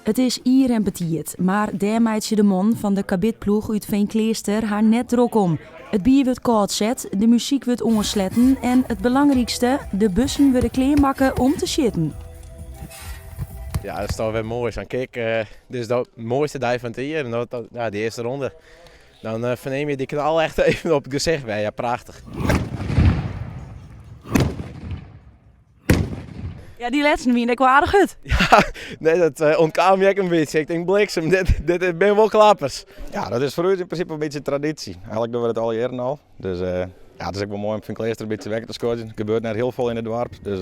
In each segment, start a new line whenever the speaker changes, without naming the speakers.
Het is hier en betiert, maar daar maait je de man van de kabitploeg uit Veenkleester haar net drok om. Het bier wordt koud zet, de muziek wordt ongesletten en het belangrijkste, de bussen worden kleermakken om te shitten.
Ja, dat is toch weer mooi. Kijk, dit is de mooiste dag van het jaar en dat, ja, de eerste ronde. Dan verneem je die knal echt even op het gezicht bij. Ja, prachtig.
Ja, die laatste wien, ik was aardig goed.
Ja, nee, dat ontkwam je ook een beetje. Ik denk, bliksem, dit ben wel klappers.
Ja, dat is voor ons in principe een beetje traditie. Eigenlijk doen we het al jaren al. Dus ja, het is ook wel mooi om van Kleester een beetje weg te scoren. Er gebeurt net heel veel in het dorp, dus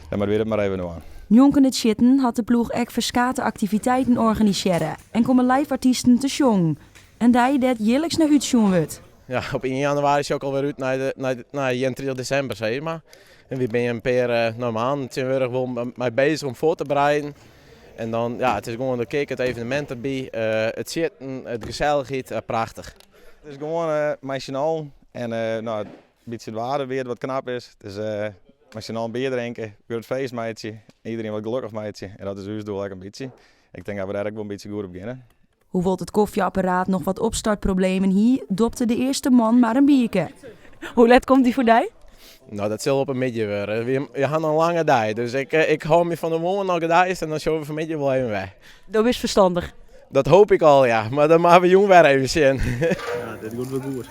dan maar weer het maar even aan.
Jonken het shitten had de ploeg ook verskate activiteiten organiseren en komen live artiesten te jong. En die dat jaarlijks naar uitzien wordt.
Ja, op 1 januari is je ook alweer uit naar 23 december, zeg maar. En we zijn een paar normaal. Zijn we er wel mee bezig om voor te bereiden. En dan, ja, het is gewoon de kick, het evenement erbij, het zitten, het gezelligheid, prachtig.
Het is gewoon machinaal en nou, een beetje het water weer wat knap is. Dus machinaal een bier drinken, weer het feest meidje, iedereen wat gelukkig meidje. En dat is ons doel een beetje. Ik denk dat we daar ook wel een beetje goed op beginnen.
Hoewel het koffieapparaat nog wat opstartproblemen hier, dopte de eerste man maar een bierke. Hoe laat komt die voor die?
Nou, dat zal op een middag worden. We gaan een lange dag, dus ik hou me van de moment nog gedaan is en dan zullen we vanmiddag wel even weg.
Dat is verstandig.
Dat hoop ik al, ja, maar dan maken we jong weer even zien.
Ja, dit wordt wel goed.